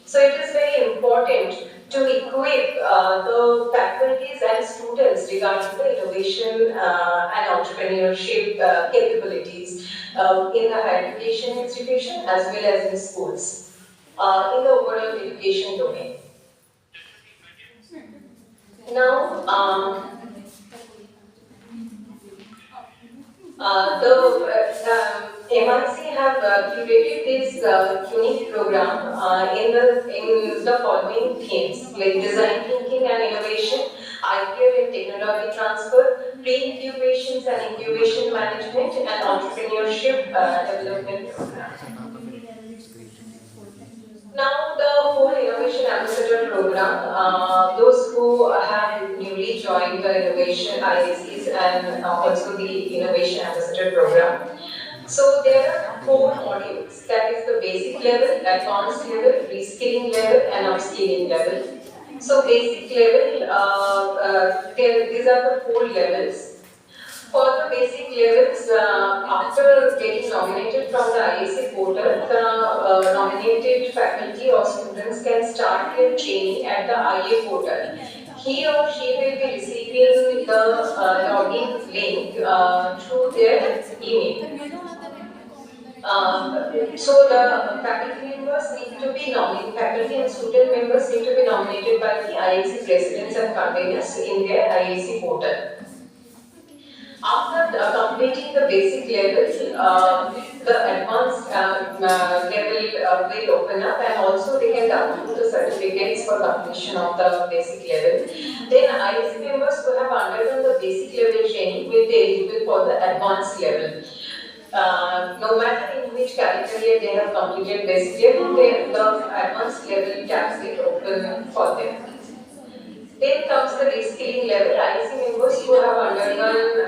So it is very important to equip the faculties and students regarding the innovation and entrepreneurship capabilities in the higher education institution as well as in schools in the overall education domain. Now, the MIC have curated this unique program in the following themes like design thinking and innovation, idea and technology transfer, pre-incubations and incubation management, and entrepreneurship development program. Now, the whole Innovation Ambassador Program, those who have newly joined the Innovation IACs and also the Innovation Ambassador Program. So, there are four modules, that is the basic level, advanced level, reskilling level, and upskilling level. So, basic level, these are the four levels. For the basic levels, after getting nominated from the IAC portal, the nominated faculty or students can start their training at the IA portal. He or she will be receiving the login link through their email. So the faculty members need to be nominated, faculty and student members need to be nominated by the IAC presidents and conveners in their IAC portal. After completing the basic level, the advanced level will open up, and also they can download the certificates for completion of the basic level. Then IAC members who have undergone the basic level training will be eligible for the advanced level. No matter in which category they have completed basic level, the advanced level tabs will open for them. Then comes the reskilling level. IAC members who have undergone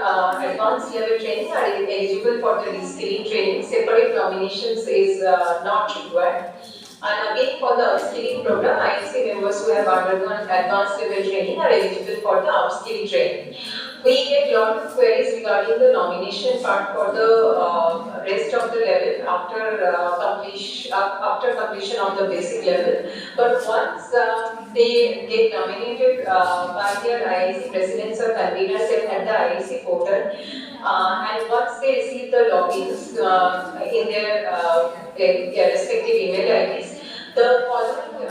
advanced level training are eligible for the reskilling training. Separate nominations is not required. And again, for the upskilling program, IAC members who have undergone advanced level training are eligible for the upskilling training. We get a lot of queries regarding the nomination part for the rest of the level after completion of the basic level. But once they get nominated by their IAC presidents or conveners at the IAC portal, and once they receive the logins in their respective email IDs, the following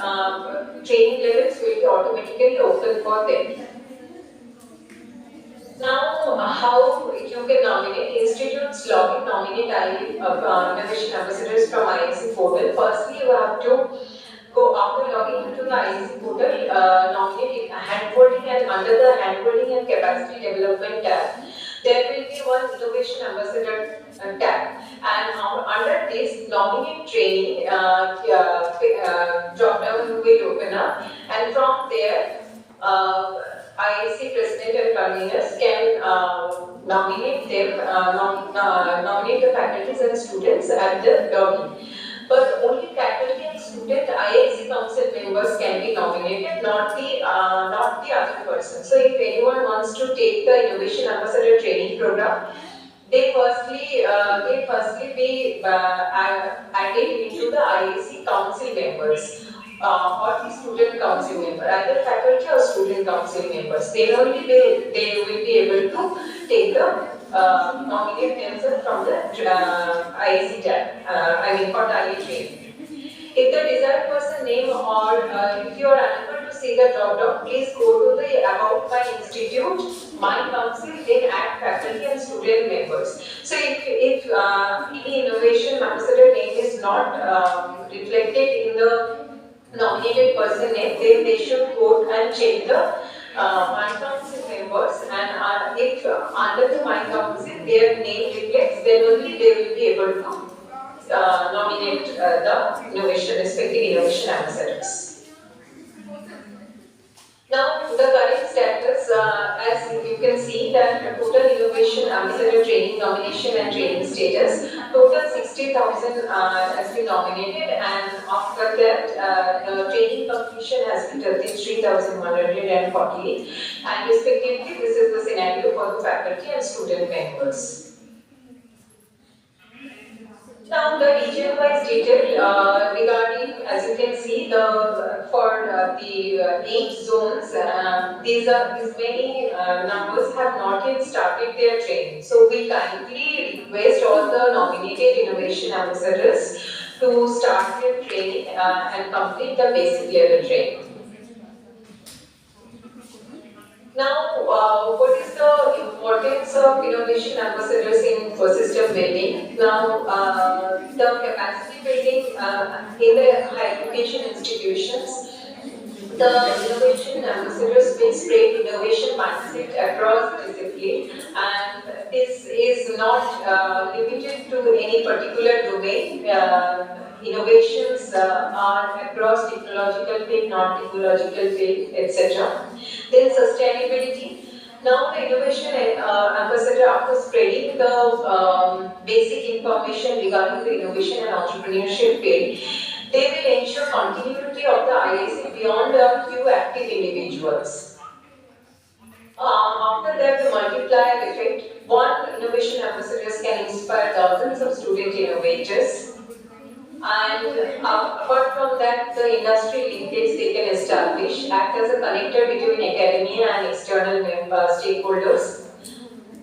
training levels will be automatically open for them. Now, how you can nominate? Institutes login nominate innovation ambassadors from IAC portal. Firstly, you have to go after logging into the IAC portal, nominate handholding, and under the handholding and capacity development tab, there will be one innovation ambassador tab, and under this nominate training drop down will open up, and from there. IAC president and conveners can nominate them, nominate the faculties and students at the login. But only faculty and student IAC council members can be nominated, not the other person. So if anyone wants to take the Innovation Ambassador Training Program, they firstly be added into the IAC council members. Or the student council member, either faculty or student council members. Then only they will be able to take the nominate themselves from the IAC tab, for the IA training. If the desired person name or if you are unable to see the drop down, please go to the About My Institute, My Council, then add faculty and student members. So if any innovation ambassador name is not reflected in the nominated person name, then they should go and check the My Council members, and if under the My Council their name reflects, then only they will be able to nominate the respective innovation ambassadors. Now, the current status, as you can see, that total innovation ambassador training nomination and training status, total 60,000 has been nominated, and after that, the training completion has been 33,148, and respectively, this is the scenario for the faculty and student members. Now, the region-wise detail regarding, as you you can see, the 8 zones, these many numbers have not yet started their training. So we kindly request all the nominated innovation ambassadors to start their training and complete the basic level training. Now, what is the importance of innovation ambassadors in ecosystem building? Now, the capacity building in the higher education institutions, the innovation ambassadors will spread innovation mindset across discipline, and this is not limited to any particular domain. Innovations are across technological field, non-technological field, etc. Then sustainability. Now the innovation ambassador, after spreading the basic information regarding the innovation and entrepreneurship field, they will ensure continuity of the IIC beyond a few active individuals. After that, the multiplier effect. One innovation ambassadors can inspire thousands of student innovators. And apart from that, the industry linkage they can establish, act as a connector between academia and external stakeholders.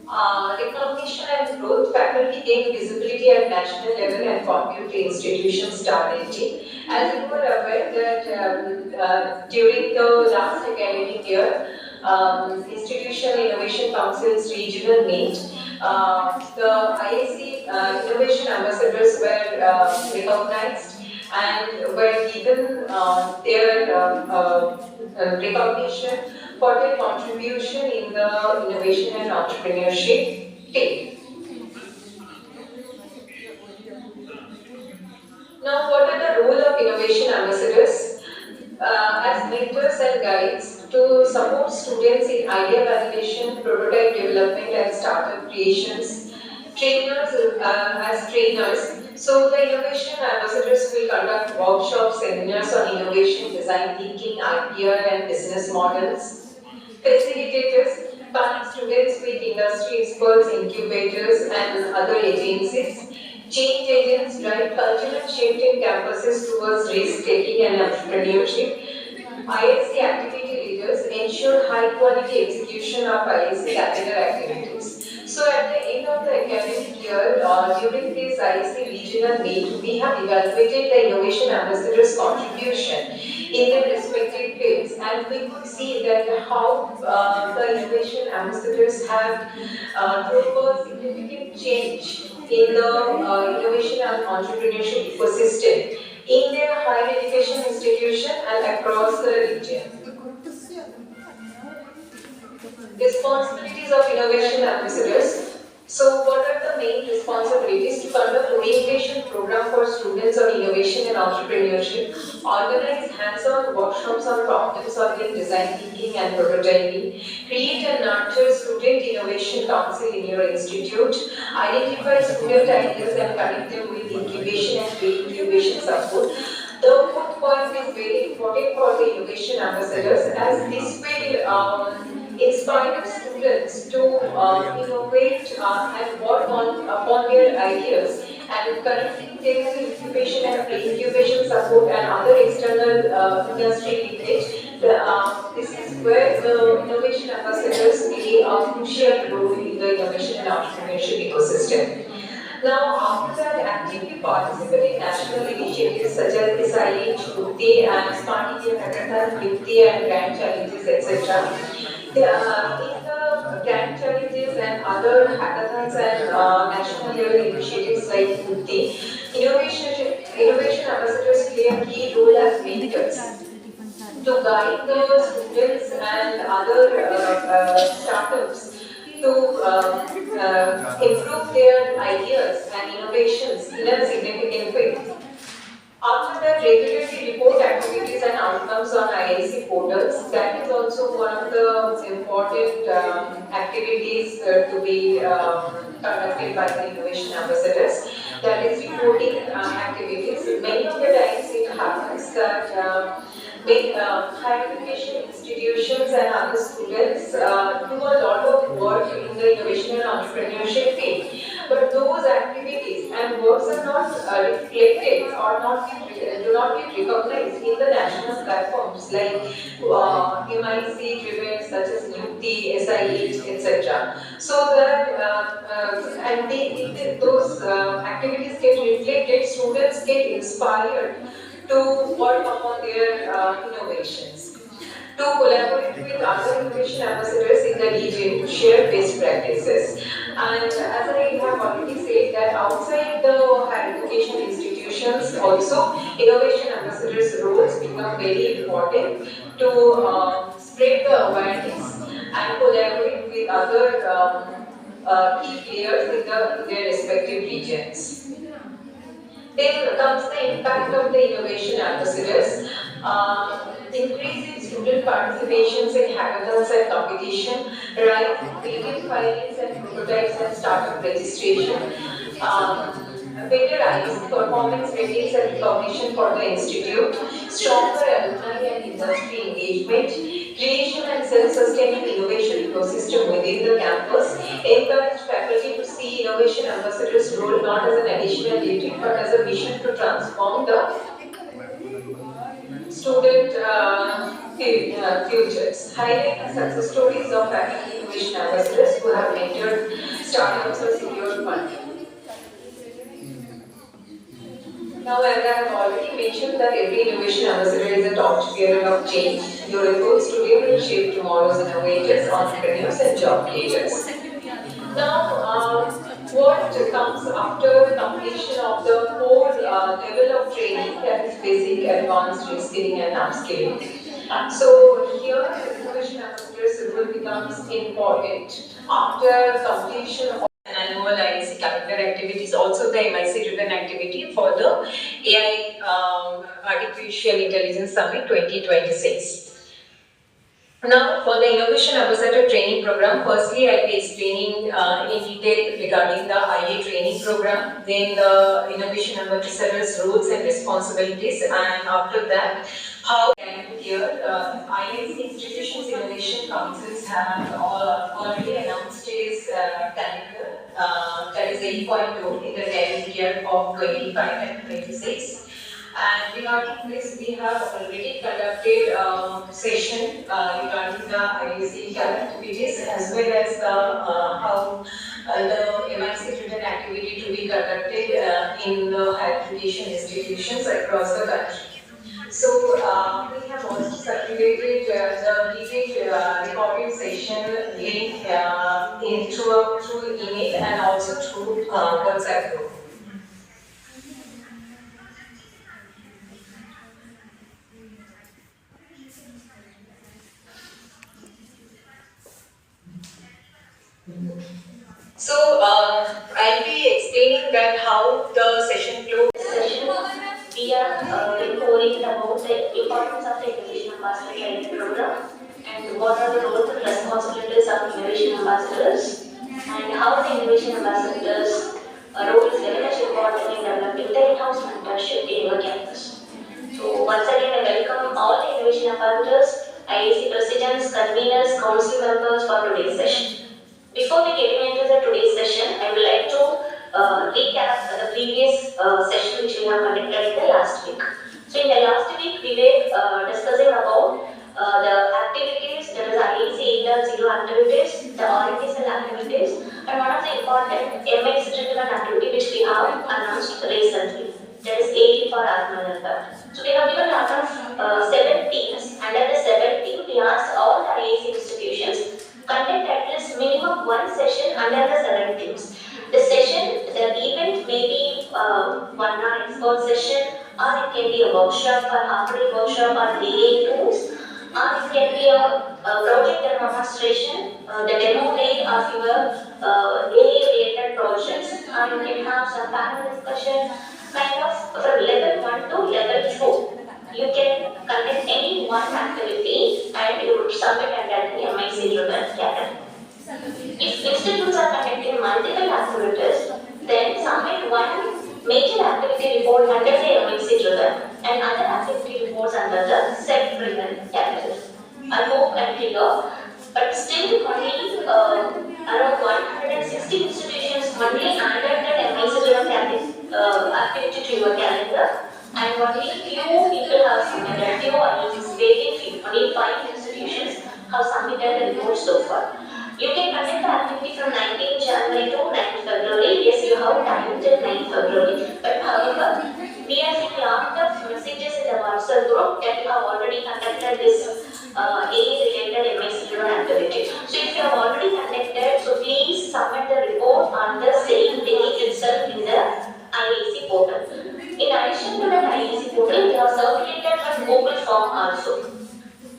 Recognition and growth, faculty gain visibility at national level and contribute to institutions' stability. As you were aware that during the last academic year, Institutional Innovation Council's regional meet, the IAC innovation ambassadors were recognized and were given their recognition for their contribution in the innovation and entrepreneurship field. Now, what are the role of innovation ambassadors? As mentors and guides to support students in idea validation, prototype development, and startup creations. Trainers as trainers. So the innovation ambassadors will conduct workshops, seminars on innovation, design thinking, IPR, and business models. Facilitators connect students with industry experts, incubators, and other agencies. Change agents drive cultural shift in campuses towards risk-taking and entrepreneurship. ISC activity leaders ensure high-quality execution of ISC calendar activities. So at the end of the academic year, during this ISC regional meet, we have evaluated the innovation ambassadors' contribution in their respective fields, and we could see that how the innovation ambassadors have drove a significant change in the innovation and entrepreneurship ecosystem in their higher education institution and across the region. Responsibilities of innovation ambassadors. So, what are the main responsibilities? To conduct orientation program for students on innovation and entrepreneurship, organize hands-on workshops on problem solving, design thinking, and prototyping, create and nurture student innovation council in your institute, identify student ideas and connect them with incubation and pre-incubation support. The fourth point is very important for the innovation ambassadors, as this will inspire students to innovate and work upon their ideas, and currently there is incubation and pre-incubation support and other external industry linkage. This is where the innovation ambassadors play a crucial role in the innovation and entrepreneurship ecosystem. Now, after that, actively participate in national initiatives such as SIH, Mukti, and Smart India Hackathon, Mukti, and Grand Challenges, etc. In the Grand Challenges and other hackathons and national level initiatives like Mukti, innovation ambassadors play a key role as mentors to guide the students and other startups to improve their ideas and innovations in a significant way. After that, regularly report activities and outcomes on IIC portals. That is also one of the important activities to be conducted by the innovation ambassadors. That is reporting activities. Many of the times it happens that higher education institutions and other students do a lot of work in the innovation and entrepreneurship field. But those activities and works are not not reflected or do not get recognized in the national platforms like MIC driven such as NUCTI, SIH, etc. So that and if those activities get reflected, students get inspired to work upon their innovations, to collaborate with other innovation ambassadors in the region to share best practices. And as I have already said that outside the higher education institutions also, innovation ambassadors' roles become very important to spread the awareness and collaborate with other key players in their respective regions. Then comes the impact of the innovation ambassadors. Increase in student participations in hackathons and competition, rise in patent filings and prototypes and startup registration, better IEC performance ratings and recognition for the institute, stronger alumni and industry engagement, creation and self-sustaining innovation ecosystem within the campus, encourage faculty to see innovation ambassadors' role not as an additional duty but as a mission to transform the student futures. Highlight the success stories of faculty innovation ambassadors who have mentored startups or secured funding. Now, as I have already mentioned that every innovation ambassador is a torch bearer of change. Your efforts today will shape tomorrow's innovators, entrepreneurs, and job creators. Now, what comes after completion of the core level of training, that is basic, advanced, reskilling, and upskilling. So here, innovation ambassadors role becomes important after completion of annual IIC calendar activities, also the MIC driven activity for the AI Artificial Intelligence Summit 2026. Now, for the Innovation Ambassador Training Program, firstly I'll be explaining in detail regarding the IA training program, then the Innovation Ambassador's roles and responsibilities, and after that, how and here IIC Institutions Innovation Councils have already announced its calendar, that is 8.2 in the calendar year of 25 and 26. And regarding this, we have already conducted a session regarding the IIC activities as well as the how the MIC-driven activity to be conducted in the higher education institutions across the country. So we have also circulated the detailed recorded session link through email and also through WhatsApp group. So I'll be explaining that how the session flow. We are reporting about the importance of the Innovation Ambassador Training Program and what are the roles and responsibilities of Innovation Ambassadors and how the Innovation Ambassadors' role is very much important in developing the in-house mentorship in your campus. So once again, I welcome all the Innovation Ambassadors, IIC presidents, conveners, council members for today's session. Before we get into the today's session, I would like to recap the previous session which we have conducted in the last week. So in the last week, we were discussing about the activities, that is IEC 8.0 activities, the RTSL activities, and one of the important MX-driven activity which we have announced recently, that is AT for Atmanirbhar. So we have given out of 7 teams. Under the 7 teams, we asked all the IEC institutions conduct at least minimum one session under the 7 teams. The event may be 1 hour expert session, or it can be a workshop or half-day workshop or day tools, or it can be a project demonstration, the demo day of your AI-related projects, or you can have some panel discussion, kind of from level 1 to level 4. You can conduct any one activity and you would submit under the MIC-driven category. If institutes are conducting multiple activities, then submit one major activity report under the MIC-driven and other activity reports under the self-driven category. I hope I'm clear, but still only around 160 institutions only under the MIC-driven category activity to your calendar. And only few people have submitted, few IECs, very few, only 5 institutions have submitted the report so far. You can conduct the activity from 19th January to 9th February. Yes, you have time till 9th February. But however, we are seeing lot of messages in the WhatsApp group that you have already conducted this AI-related MSc activity. So if you have already conducted, so please submit the report on the same day itself in the IAC portal. In addition to that IAC portal, we have circulated one Google form also.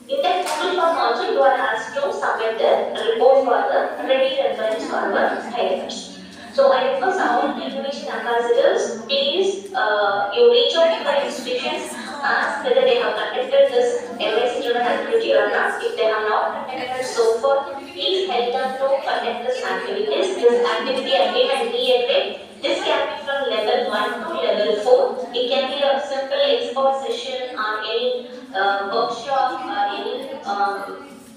In that Google form also, you are asked to submit the report for the ready reference for our hires. So I request all the innovation ambassadors, please you reach out to the institutions, ask whether they have conducted this MSc driven activity or not. If they have not conducted so far, please help them to conduct this activities. This activity again and reiterate. This can be from level 1 to level 4. It can be a simple export session or any workshop or any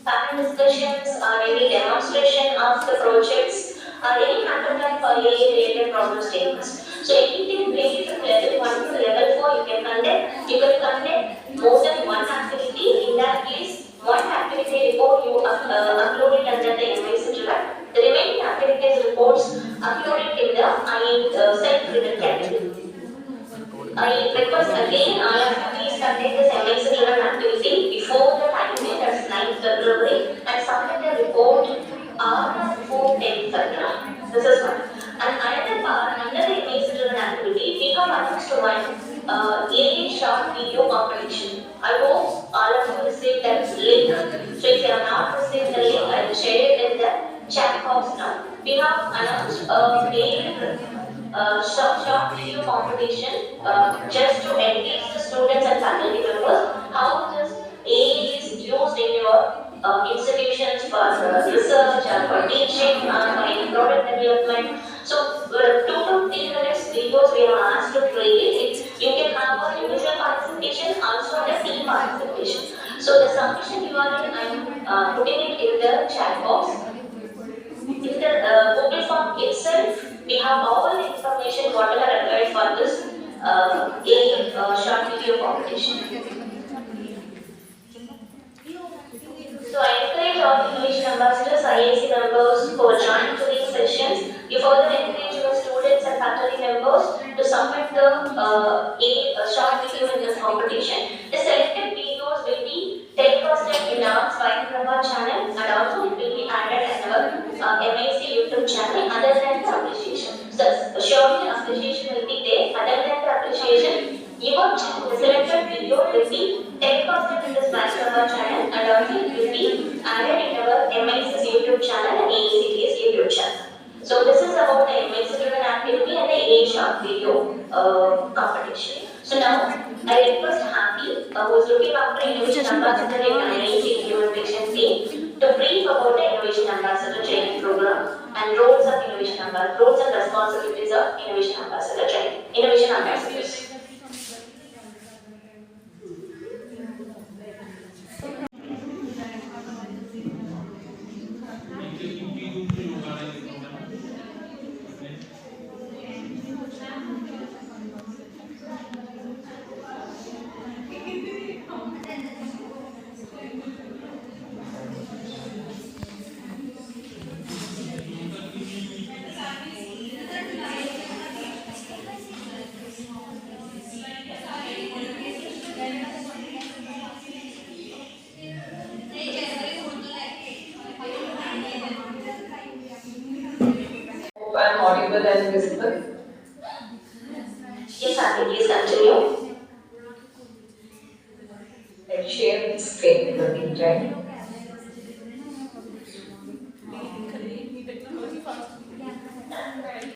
panel discussions or any demonstration of the projects or any hackathon for AI related problem statements. So anything related from level 1 to level 4 you can conduct. You can conduct more than one activity. In that case, one activity report you upload it under the MSc Drive. The remaining activities reports uploaded in the self-driven category. I request again all of you please conduct this MSc driven activity before the time date, that's 9th February, and submit the report on before 10th February. This is one. And another part, under the MSc driven activity, we have announced one AI short video competition. I hope all of you received that link. So if you have not received the link, I will share it in the chat box now. We have announced a short video competition just to engage the students and faculty members how this AI is used in your institutions for research or for teaching or for any product development. So 2 to 3 minutes videos we are asked to create. You can have a individual participation, also the team participation. So the submission URL I am putting it in the chat box. In the Google form itself, we have all the information whatever required for this short video competition. So I encourage all the innovation ambassadors, IAC members who are joining to these sessions. You further encourage your students and faculty members to submit the short video in this competition. The selected videos will be telecasted in our Swayamprabha channel, and also it will be added in our MIC YouTube channel other than the appreciation. So surely appreciation will be there. Other than the appreciation, your selected video will be telecasted in the Swayamprabha channel, and also it will be added in our MIC's YouTube channel and AECT's YouTube channel. So this is about the MIC driven activity and the AI short video competition. So now I request Happy, who is looking after Innovation Ambassador in IIT Implementation team, to brief about the Innovation Ambassador training program and roles of Innovation Ambassador, roles and responsibilities of Innovation Ambassador training, Innovation Ambassadors. I am audible and visible. Yes, Happy, please continue. Let's share the screen in the meantime.